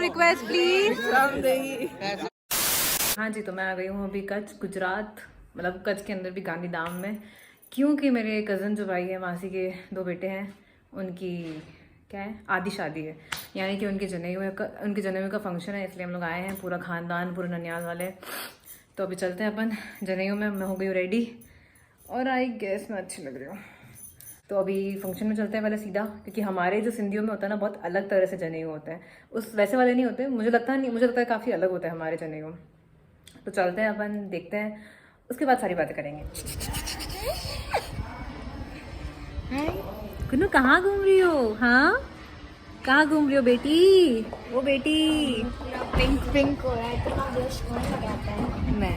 Request please. हाँ जी, तो मैं आ गई हूँ अभी कच्छ, गुजरात, मतलब कच्छ के अंदर भी गांधीधाम में, क्योंकि मेरे कज़न जो भाई है, मासी के 2 बेटे हैं, उनकी क्या है आदि शादी है, यानी कि उनके जनेऊ का फंक्शन है, इसलिए हम लोग आए हैं पूरा खानदान, पूरे ननियाल वाले। तो अभी चलते हैं अपन जनेऊ में। मैं हो गई हूँ रेडी और आई गेस मैं अच्छी लग रही हूँ। तो अभी फंक्शन में चलते हैं पहले सीधा, क्योंकि हमारे जो सिंधियों में होता है ना, बहुत अलग तरह से जनेऊ होते हैं, उस वैसे वाले नहीं होते, मुझे लगता है काफ़ी अलग होता है हमारे जनेऊ। तो चलते हैं अपन, देखते हैं, उसके बाद सारी बातें करेंगे। कुन्नू कहाँ घूम रही हो? हाँ, कहाँ घूम रही हो बेटी? वो बेटी पिंक पिंक हो रहा है, इतना ब्लश कौन लगाता है? मैं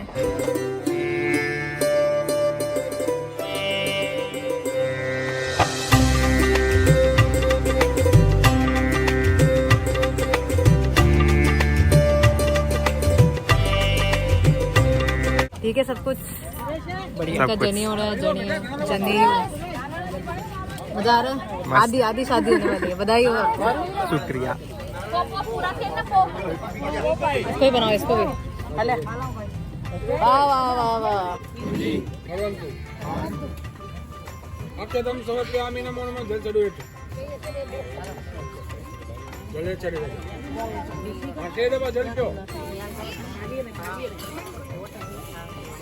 ठीक है, सब कुछ बढ़िया। जनी हो रहा है, जनी मजा आ रहा है। आधी शादी होने वाली है, बधाई हो। शुक्रिया। इसको भी बनाओ, इसको भी। वाह वाह वाह वाह। एकदम समझ पे आमी ना मोड़ में जल चढ़ो जले चढ़े आके दबा जल क्यों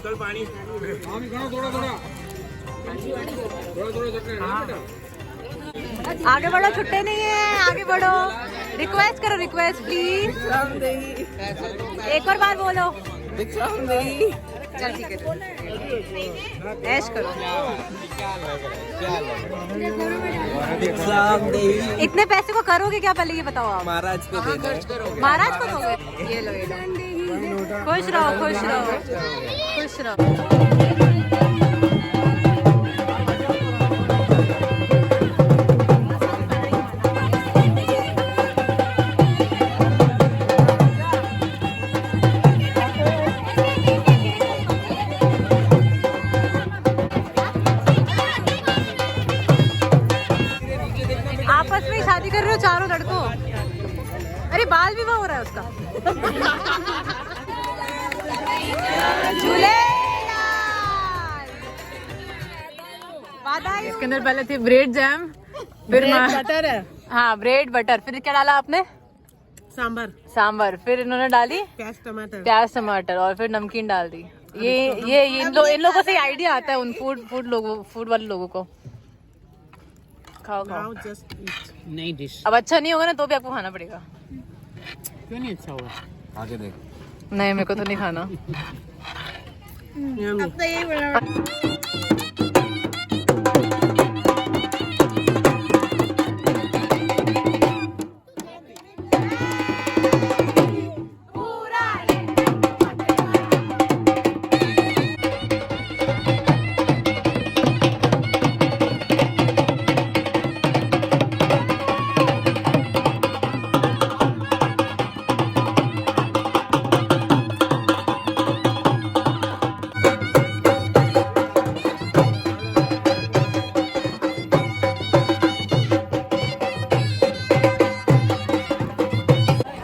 चल पानी आमी खाओ थोड़ा चटने ना बेटा। आगे बढ़ो, छुट्टे नहीं है, आगे बढ़ो। रिक्वेस्ट करो, रिक्वेस्ट प्लीज। एक और बार बोलो। चल ठीक है, ऐश करो। इतने पैसे को करोगे क्या, पहले ये बताओ आप। महाराज को दे, महाराज को दोगे? ये लो ये लो। खुश रहो, खुश रहो, खुश रहो। आपस में शादी कर रहे हो चारों लड़कों? अरे बाल विवाह हो रहा है उसका। इसके अंदर पहले थी ब्रेड जैम, फिर बटर है। हाँ, ब्रेड बटर, फिर क्या डाला आपने? सांबर, फिर इन्होंने डाली प्याज टमाटर और फिर नमकीन डाल दी। ये इन लोगों से आइडिया आता है उन फूड वाले लोगों को। खाओ खाओ। नई डिश। अब अच्छा नहीं होगा ना तो भी आपको खाना पड़ेगा। क्यों नहीं अच्छा होगा? आगे देख। नहीं, मेरे को तो नहीं खाना। अब तो यही बना।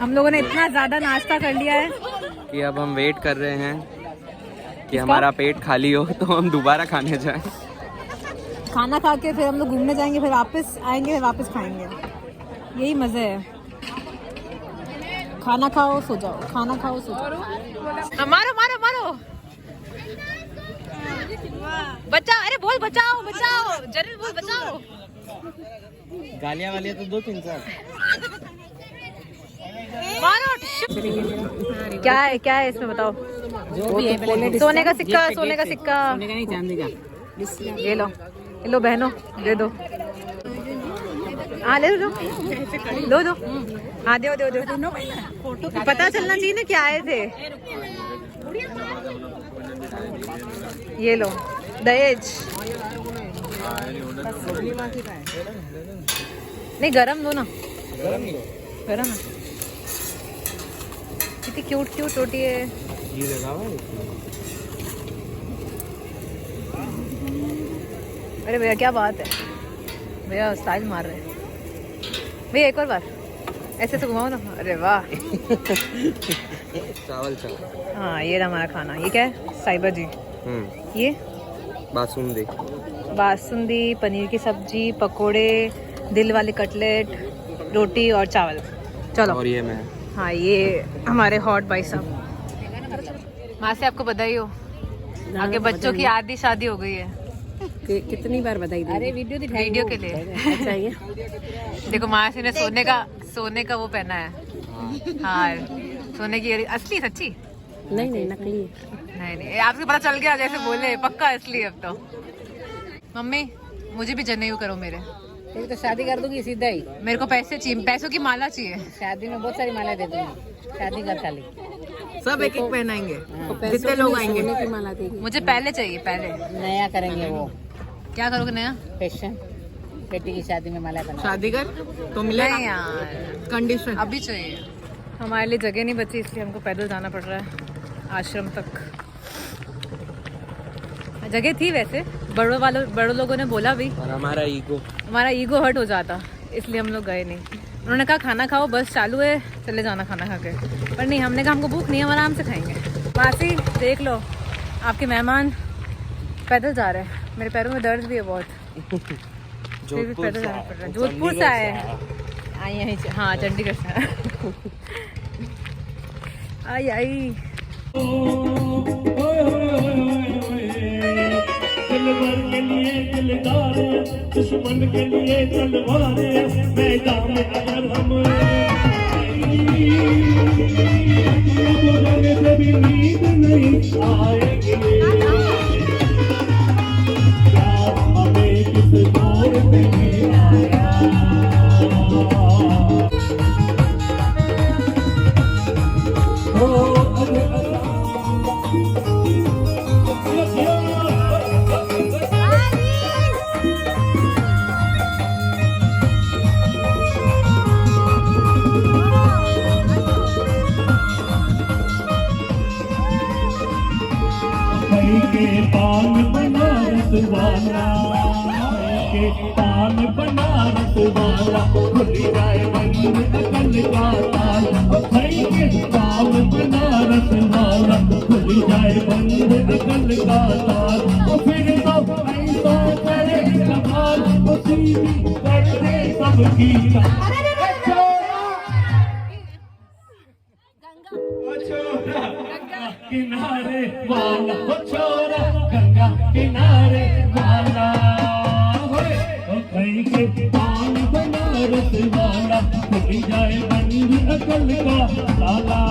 हम लोगों ने इतना ज्यादा नाश्ता कर लिया है कि अब हम वेट कर रहे हैं कि हमारा पेट खाली हो तो हम दोबारा खाने जाएं। खाना खा के फिर हम लोग घूमने जाएंगे, फिर वापस आएंगे, फिर वापस खाएंगे। यही मजे है। खाना खाओ सो जाओ, खाना खाओ सो जाओ। मारो मारो मारो, बचाओ। अरे बोल बचाओ बचाओ, जरूर बोल बचाओ। गालियाँ वालियाँ तो 2-3 साल। मारो। क्या है इसमें बताओ? जो भी है, सोने का सिक्का, सोने का सिक्का। सोने का नहीं, चांदी का। ये लो बहनों, दे दो। हाँ ले दो, दो। हाँ दो। पता चलना चाहिए ना क्या आए थे। ये लो दहेज। नहीं गरम दो ना, गरम है। कितनी क्यूट रोटी है। अरे भैया क्या बात है, भैया स्टाइल मार रहे हैं भैया। एक और बार ऐसे तो घुमाओ ना, अरे वाह। चावल चावल। हाँ ये रहा हमारा खाना। ये क्या है? साइबा जी। ये बासुंदी। बासुंदी, पनीर की सब्जी, पकोड़े, दिल वाले कटलेट, रोटी और चावल। चलो। और ये मैं। हाँ ये हमारे हॉट भाई साहब। वहाँ से आपको बधाई हो, आपके बच्चों की आधी शादी हो गई है। कितनी बार बधाई दी? अरे वीडियो के लिए। अच्छा ये देखो मासी ने सोने का वो पहना है। हाँ सोने की असली सच्ची नहीं नहीं नकली है। नहीं आपसे पता चल गया जैसे बोले, पक्का असली अब तो। मम्मी मुझे भी जनेऊ करो मेरे। तेरी तो शादी कर दूंगी सीधा ही। मेरे को पैसे चाहिए, पैसों की माला चाहिए। शादी में बहुत सारी माला दे दूंगी, शादी कर खाली। सब एक एक पहनाएंगे, जितने लोग आएंगे की माला देगी। मुझे पहले चाहिए, पहले। नया करेंगे वो। क्या करोगे नया? फैशन, बेटी की शादी में माला करना। शादी कर तो नहीं मिलेगा यार, कंडीशन। अभी चाहिए। हमारे लिए जगह नहीं बची, इसलिए हमको पैदल जाना पड़ रहा है आश्रम तक। जगह थी वैसे, बड़ों लोगों ने बोला भी, और हमारा ईगो हर्ट हो जाता, इसलिए हम लोग गए नहीं। उन्होंने कहा खाना खाओ, बस चालू है, चले जाना खाना खा के। पर नहीं, हमने कहा हमको भूख नहीं है, हम आराम से खाएंगे। मासी देख लो, आपके मेहमान पैदल जा रहे हैं। मेरे पैरों में दर्द भी है बहुत, फिर भी पैदल जाना पड़ रहा है। जोधपुर से आए हैं। आई यहीं से, हाँ चंडीगढ़ से। आई आई दिलबर के लिए दिलदार, दुश्मन के लिए तलवार, मैदान में अगर हम से भी नींद नहीं आएगी। क्या हमें किस दौर पे भी आया। के पान बनारस वाला, के पान बनारस वाला, खुल जाए बंद अकल का ताला। भाई के पान बनारस वाला, खुल जाए बंद अकल का ताला। फिर सब ऐसा करे कमाल, उसी कर दे सबकी किनारे वाला, वो छोरा गंगा किनारे वाला, कहीं के पान बनारस वाला, खुल जाए बंद अकल का ताला।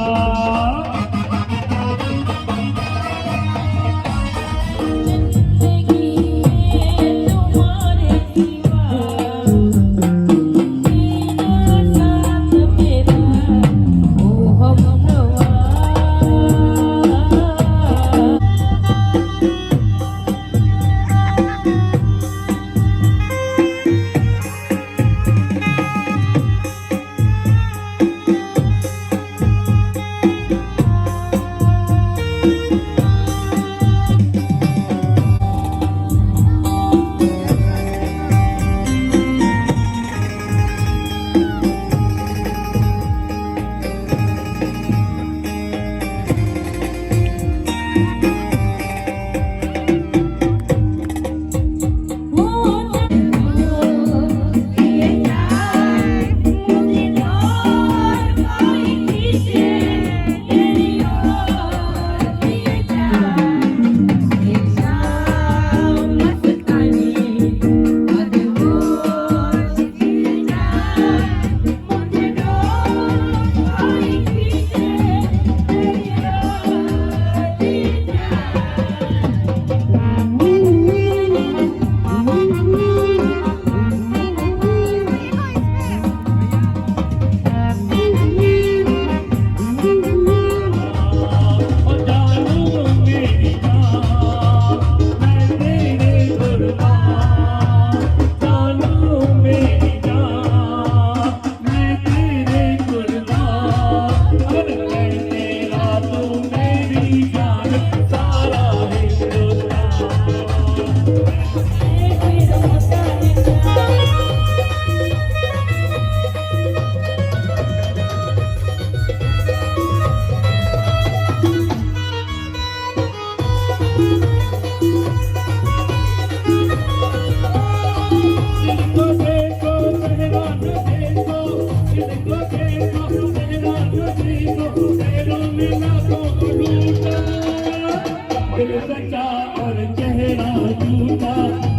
सच्चा और चेहरा झूठा,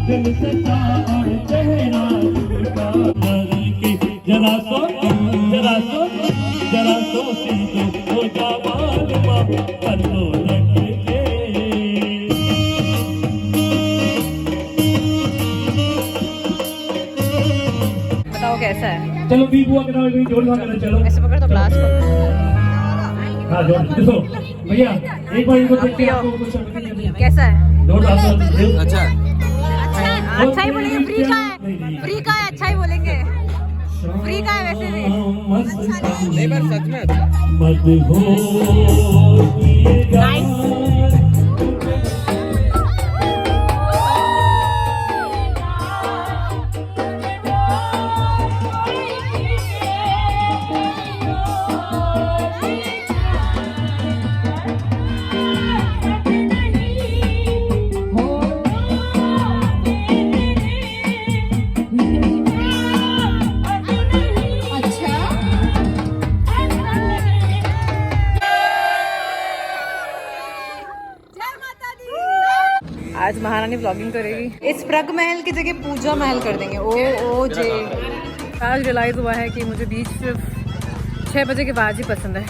दिल सच्चा और चेहरा झूठा। की जरा सो सीधो हो जा मालूमा कर लो रख के। बताओ कैसा है? चलो बी बुआ के नाम में जोड़ लगा कर चलो। ऐसे पकड़ तो ब्लास्ट कर। हाँ जोड़ देखो भैया एक बार इनको देख के आपको कुछ समझ नहीं आता। कैसा है? जोड़ डालो। अच्छा अच्छा ही बोलेंगे, फ्री का है, फ्री का है, अच्छा ही बोलेंगे, फ्री का है वैसे भी। नहीं पर सच में अच्छा। मत हो आज महारानी व्लॉगिंग करेगी। इस प्रग महल की जगह पूजा महल कर देंगे। ओ जे आज रियलाइज हुआ है कि मुझे बीच सिर्फ 6 बजे के बाद ही पसंद है।